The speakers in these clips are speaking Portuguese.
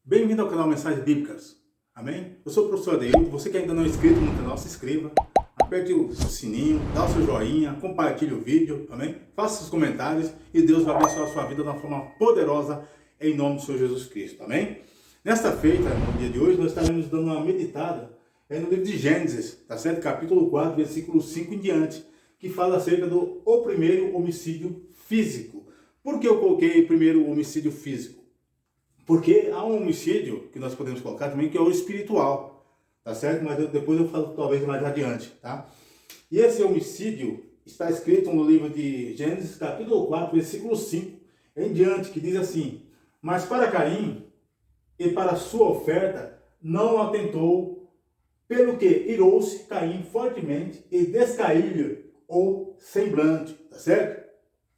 Bem-vindo ao canal Mensagens Bíblicas. Amém? Eu sou o professor Adeildo. Você que ainda não é inscrito no canal, se inscreva. Aperte o sininho, dá o seu joinha, compartilhe o vídeo. Amém? Faça seus comentários e Deus vai abençoar a sua vida de uma forma poderosa em nome do Senhor Jesus Cristo. Amém? Nesta feita, no dia de hoje, nós estaremos dando uma meditada no livro de Gênesis, tá certo? Capítulo 4, versículo 5 em diante, que fala acerca do primeiro homicídio físico. Por que eu coloquei primeiro homicídio físico? Porque há um homicídio que nós podemos colocar também, que é o espiritual, tá certo? Mas depois eu falo talvez mais adiante, tá? E esse homicídio está escrito no livro de Gênesis, capítulo 4, versículo 5 em diante, que diz assim: mas para Caim e para sua oferta não atentou, pelo que irou-se Caim fortemente e descaiu o semblante, tá certo?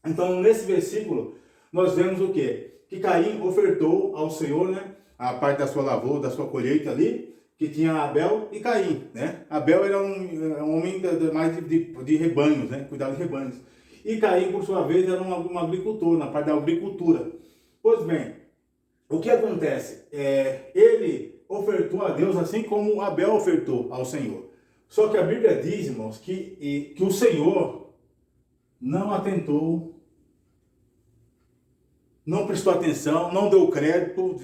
Então, nesse versículo, nós vemos o quê? Que Caim ofertou ao Senhor, né, a parte da sua lavoura, da sua colheita ali, que tinha Abel e Caim, né? Abel era um homem mais de rebanhos, né? Cuidava de rebanhos. E Caim, por sua vez, era um agricultor, na parte da agricultura. Pois bem, o que acontece? Ele ofertou a Deus assim como Abel ofertou ao Senhor. Só que a Bíblia diz, irmãos, que o Senhor não atentou, não prestou atenção, não deu crédito,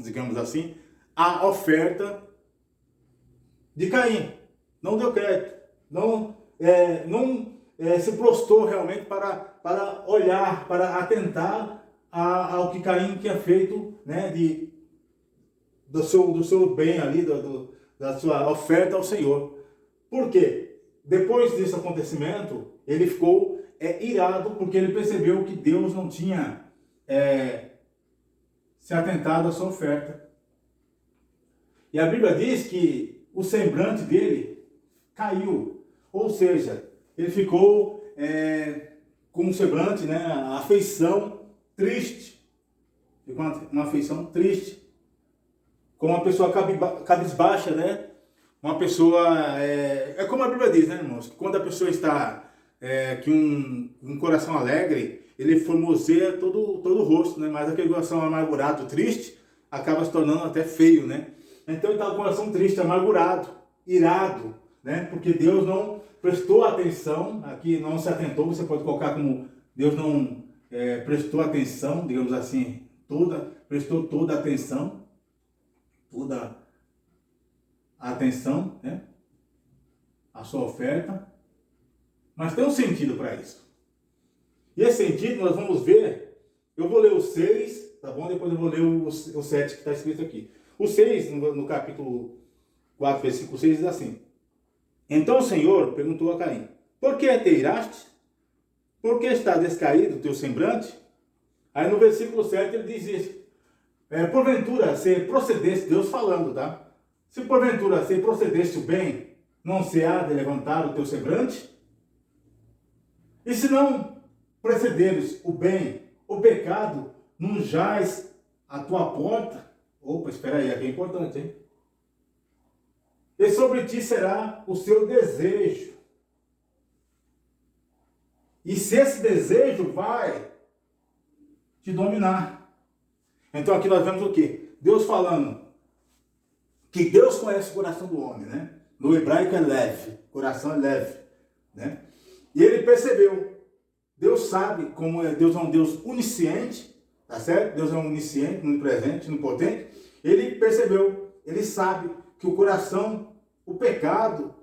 digamos assim, à oferta de Caim. Não deu crédito. Não se prostrou realmente para olhar, para atentar ao que Caim tinha feito, né, do seu bem ali, da sua oferta ao Senhor. Por quê? Depois desse acontecimento, ele ficou irado, porque ele percebeu que Deus não tinha se atentado à sua oferta. E a Bíblia diz que o semblante dele caiu, ou seja, ele ficou com um semblante, né, a afeição triste, uma afeição triste, como uma pessoa cabisbaixa, né? Uma pessoa, como a Bíblia diz, né, irmãos, que quando a pessoa está com um coração alegre, ele formoseia todo o rosto, né? Mas aquele coração amargurado, triste, acaba se tornando até feio, né? Então ele está com o coração triste, amargurado, irado, né? Porque Deus não prestou atenção, aqui não se atentou, você pode colocar como Deus não prestou atenção, digamos assim, prestou toda a atenção, né? A sua oferta, mas tem um sentido para isso. E esse sentido nós vamos ver, eu vou ler o 6, tá bom? Depois eu vou ler o 7 que está escrito aqui. O 6, no capítulo 4, versículo 6, diz assim: então o Senhor perguntou a Caim: por que te iraste? Por que está descaído o teu semblante? Aí no versículo 7 ele diz isso: porventura, se procedesse, Deus falando, tá? Se porventura se procedesse o bem, não se há de levantar o teu semblante? E se não precederes o bem, o pecado não jaz à tua porta? Opa, espera aí, aqui é importante, hein? E sobre ti será o seu desejo. E se esse desejo vai te dominar. Então aqui nós vemos o quê? Deus falando que Deus conhece o coração do homem, né? No hebraico é leve, coração é leve, né? E ele percebeu. Deus sabe como Deus é um Deus onisciente, tá certo? Deus é um onisciente, onipresente, onipotente. Ele percebeu, ele sabe que o coração, o pecado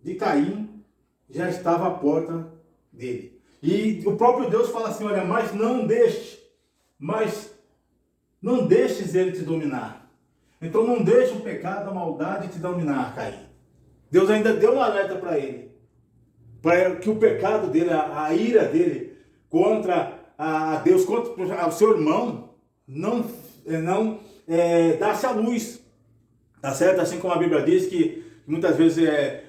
de Caim já estava à porta dele. E o próprio Deus fala assim: olha, mas não deixes ele te dominar. Então não deixe o pecado, a maldade te dominar, Caim. Deus ainda deu um alerta para ele, para que o pecado dele, a ira dele contra a Deus, contra o seu irmão, não dá-se à luz, tá certo? Assim como a Bíblia diz que muitas vezes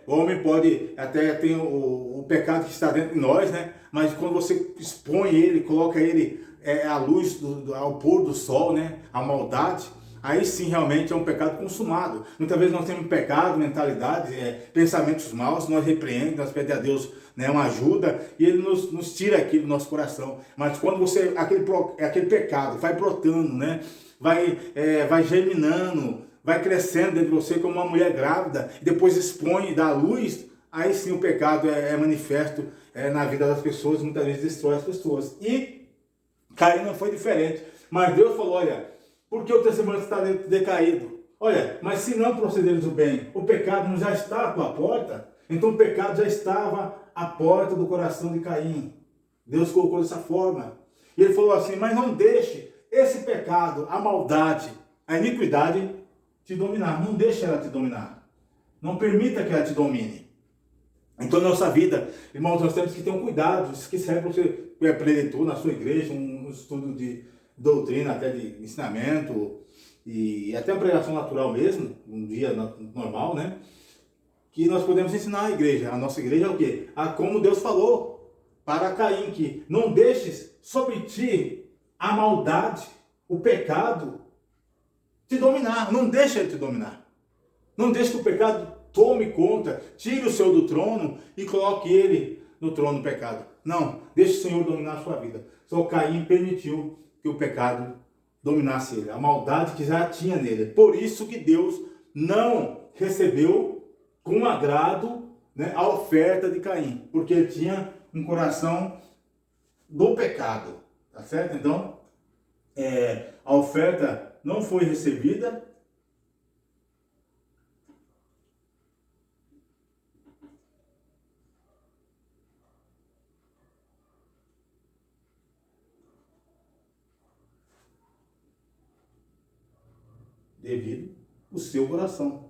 o homem pode até ter o pecado que está dentro de nós, né? Mas quando você expõe ele, coloca ele à luz, ao pôr do sol, né? A maldade, aí sim realmente é um pecado consumado. Muitas vezes nós temos pecado, mentalidades, pensamentos maus, nós repreendemos, nós pedimos a Deus, né, uma ajuda, e Ele nos tira aquilo do nosso coração. Mas quando aquele pecado vai brotando, né, vai germinando, vai crescendo dentro de você como uma mulher grávida, e depois expõe e dá luz, aí sim o pecado é manifesto na vida das pessoas, muitas vezes destrói as pessoas. E Caim não foi diferente. Mas Deus falou, olha, por que o testemunho está decaído? Olha, mas se não procederes o bem, o pecado não já está à tua porta? Então o pecado já estava à porta do coração de Caim. Deus colocou dessa forma. E ele falou assim, mas não deixe esse pecado, a maldade, a iniquidade te dominar. Não deixe ela te dominar. Não permita que ela te domine. Então, na nossa vida, irmãos, nós temos que ter um cuidado. Isso que serve para você preletor na sua igreja, um estudo de doutrina, até de ensinamento, e até uma pregação natural mesmo, um dia normal, né? Que nós podemos ensinar a igreja. A nossa igreja é o quê? A como Deus falou para Caim, que não deixes sobre ti a maldade, o pecado, te dominar. Não deixe ele te dominar. Não deixe que o pecado tome conta, tire o Senhor do trono e coloque ele no trono do pecado. Não, deixe o Senhor dominar a sua vida. Só Caim permitiu que o pecado dominasse ele, a maldade que já tinha nele. Por isso que Deus não recebeu com agrado, né, a oferta de Caim, porque ele tinha um coração do pecado, tá certo? Então, a oferta não foi recebida. Devido ao seu coração.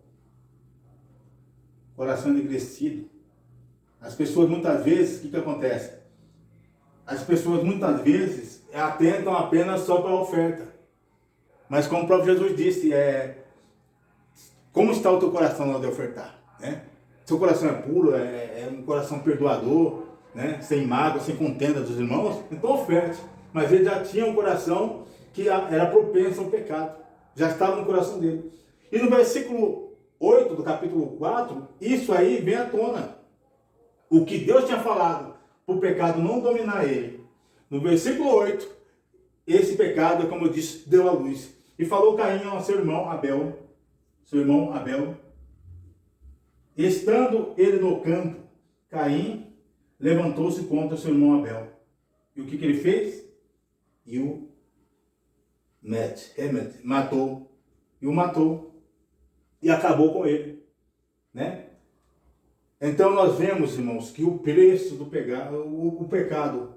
Coração enegrecido. As pessoas muitas vezes, o que acontece? As pessoas muitas vezes atentam apenas só para a oferta. Mas como o próprio Jesus disse, como está o teu coração na hora de ofertar? Né? Seu coração é puro, é um coração perdoador, né? Sem mágoa, sem contenda dos irmãos, então oferte. Mas ele já tinha um coração que era propenso ao pecado. Já estava no coração dele. E no versículo 8 do capítulo 4, isso aí vem à tona. O que Deus tinha falado para o pecado não dominar ele. No versículo 8, esse pecado, como eu disse, deu à luz. E falou Caim ao seu irmão Abel, estando ele no campo, Caim levantou-se contra seu irmão Abel. E o que ele fez? E o matou. E o matou. E acabou com ele. Né? Então nós vemos, irmãos, que o preço do o pecado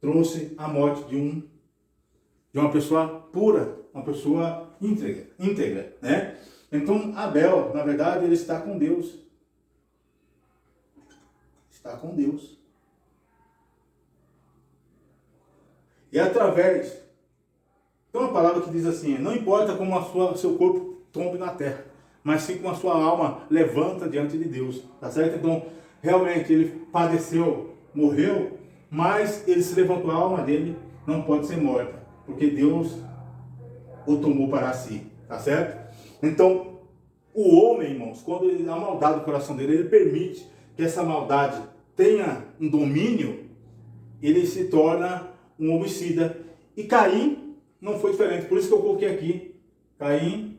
trouxe a morte de uma pessoa pura, uma pessoa íntegra, né? Então Abel, na verdade, ele está com Deus. Está com Deus. E através... Tem uma palavra que diz assim, não importa como seu corpo tombe na terra, mas sim como a sua alma levanta diante de Deus, tá certo? Então, realmente, ele padeceu, morreu, mas ele se levantou, a alma dele não pode ser morta, porque Deus o tomou para si, tá certo? Então, o homem, irmãos, quando a maldade do coração dele, ele permite que essa maldade tenha um domínio, ele se torna um homicida. E Caim não foi diferente, por isso que eu coloquei aqui, Caim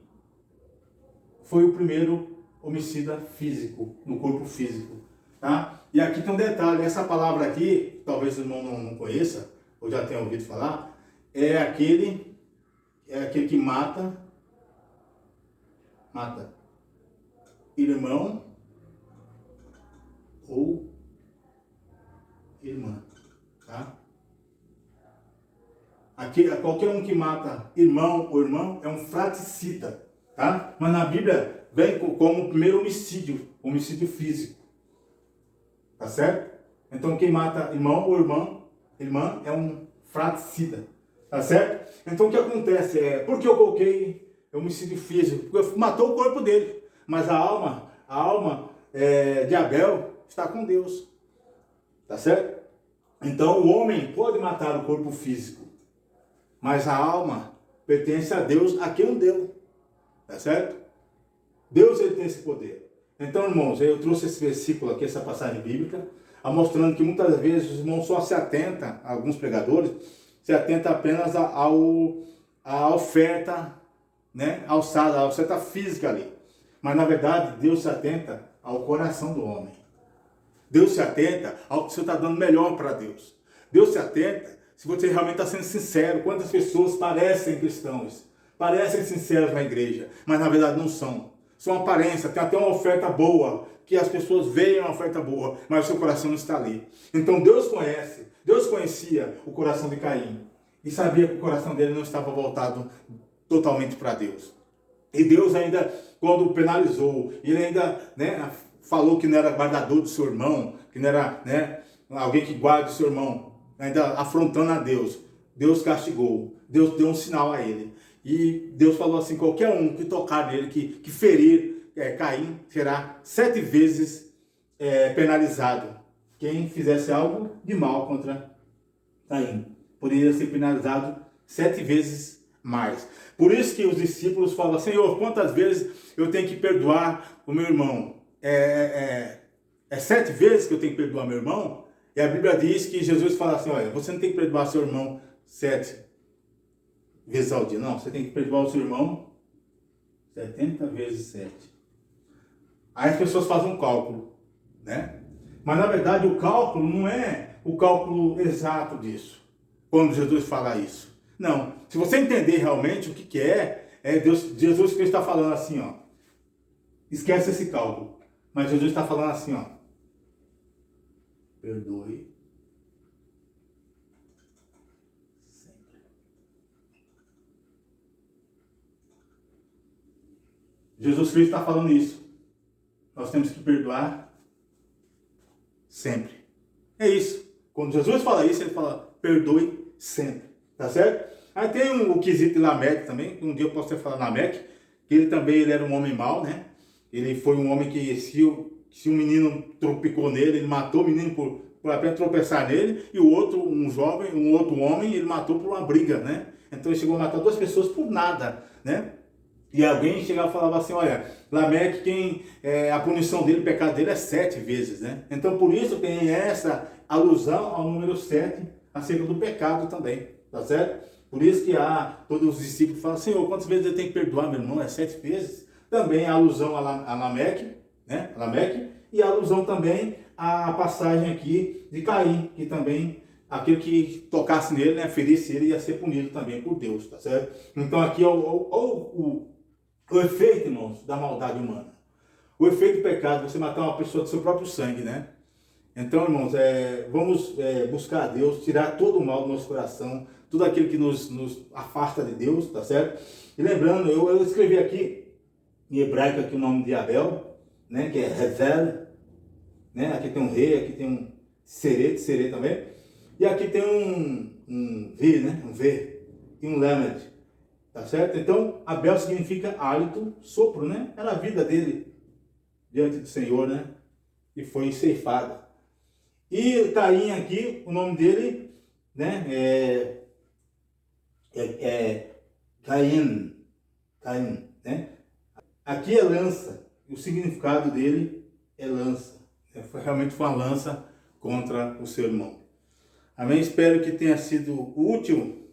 foi o primeiro homicida físico, no corpo físico, tá? E aqui tem um detalhe, essa palavra aqui, talvez o irmão não conheça, ou já tenha ouvido falar, é aquele que mata irmão ou irmã, tá? Aqui, qualquer um que mata irmão ou irmão é um fratricida, tá? Mas na Bíblia vem como o primeiro homicídio físico, tá certo? Então quem mata irmão ou irmã é um fratricida, tá certo? Então o que acontece por que eu coloquei homicídio físico? Porque matou o corpo dele, mas a alma de Abel está com Deus, tá certo? Então o homem pode matar o corpo físico, mas a alma pertence a Deus, a quem o deu. tá certo? Deus, ele tem esse poder. Então, irmãos, eu trouxe esse versículo aqui, essa passagem bíblica, mostrando que muitas vezes os irmãos só se atentam, alguns pregadores, se atentam apenas à oferta, né, alçada, a oferta física ali. Mas, na verdade, Deus se atenta ao coração do homem. Deus se atenta ao que você está dando melhor para Deus. Deus se atenta se você realmente está sendo sincero. Quantas pessoas parecem cristãos, parecem sinceros na igreja, mas na verdade não são. São aparência, tem até uma oferta boa, que as pessoas veem uma oferta boa, mas o seu coração não está ali. Então Deus conhecia o coração de Caim e sabia que o coração dele não estava voltado totalmente para Deus. E Deus ainda, quando o penalizou, ele ainda, né, falou que não era guardador do seu irmão, que não era, né, alguém que guarda o seu irmão, ainda afrontando a Deus. Deus castigou, Deus deu um sinal a ele. E Deus falou assim, qualquer um que tocar nele, que ferir Caim, será 7 vezes penalizado. Quem fizesse algo de mal contra Caim poderia ser penalizado 7 vezes mais. Por isso que os discípulos falam, Senhor, quantas vezes eu tenho que perdoar o meu irmão? É 7 vezes que eu tenho que perdoar meu irmão? E a Bíblia diz que Jesus fala assim, olha, você não tem que perdoar seu irmão 7 vezes ao dia. Não, você tem que perdoar o seu irmão 70 vezes 7. Aí as pessoas fazem um cálculo, né? Mas na verdade o cálculo não é o cálculo exato disso, quando Jesus fala isso. Não, se você entender realmente o que Deus, Jesus Cristo está falando assim, ó. Esquece esse cálculo. Mas Jesus está falando assim, ó. Perdoe sempre. Jesus Cristo está falando isso. Nós temos que perdoar sempre. É isso. Quando Jesus fala isso, ele fala, perdoe sempre. Tá certo? Aí tem o quesito de Lameque também. Um dia eu posso até falar Lameque, que ele era um homem mau, né? Ele foi um homem que se um menino tropicou nele, ele matou o menino por apenas tropeçar nele, e o outro, um outro homem, ele matou por uma briga, né? Então ele chegou a matar 2 pessoas por nada, né? E alguém chegava e falava assim, olha, Lameque, a punição dele, o pecado dele é 7 vezes, né? Então por isso tem essa alusão ao número 7, acerca do pecado também, tá certo? Por isso que todos os discípulos falam, Senhor, quantas vezes eu tenho que perdoar meu irmão? É 7 vezes. Também a alusão a Lameque, né? Lameque, e a alusão também à passagem aqui de Caim, que também, aquele que tocasse nele, né, ferisse ele, ia ser punido também por Deus, tá certo? Então aqui é o efeito, irmãos, da maldade humana. O efeito do pecado, você matar uma pessoa do seu próprio sangue, né? Então, irmãos, vamos buscar a Deus, tirar todo o mal do nosso coração, tudo aquilo que nos afasta de Deus, tá certo? E lembrando, eu escrevi aqui, em hebraico, aqui o nome de Abel, né, que é Hevel, né? Aqui tem um rei, aqui tem um serê também, e aqui tem um V, né? Um V, e um Lamed, tá certo? Então, Abel significa hálito, sopro, né? Era a vida dele diante do Senhor, né? E foi ceifada. E Caim aqui, o nome dele, né? Caim, né? Aqui é lança, e o significado dele é lança. Realmente foi uma lança contra o seu irmão. Amém? Espero que tenha sido útil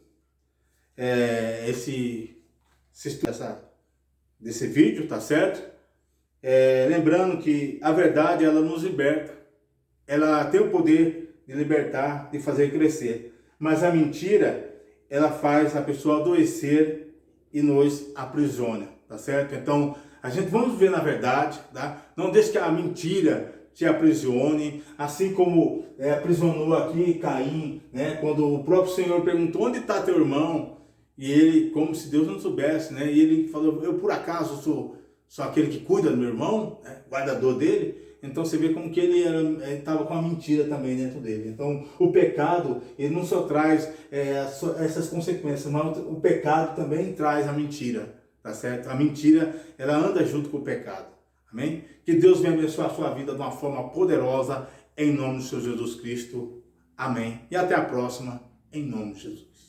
esse desse vídeo, tá certo? Lembrando que a verdade, ela nos liberta. Ela tem o poder de libertar, de fazer crescer. Mas a mentira, ela faz a pessoa adoecer e nos aprisiona, tá certo? Então, vamos viver na verdade, tá? Não deixe que a mentira te aprisione, assim como aprisionou aqui Caim, né? Quando o próprio Senhor perguntou, onde está teu irmão? E ele, como se Deus não soubesse, né? E ele falou, eu por acaso sou aquele que cuida do meu irmão, né? Guardador dele. Então você vê como que ele estava com a mentira também dentro dele. Então o pecado, ele não só traz essas consequências, mas o pecado também traz a mentira, tá certo? A mentira, ela anda junto com o pecado, amém? Que Deus venha abençoar a sua vida de uma forma poderosa, em nome do Senhor Jesus Cristo, amém? E até a próxima, em nome de Jesus.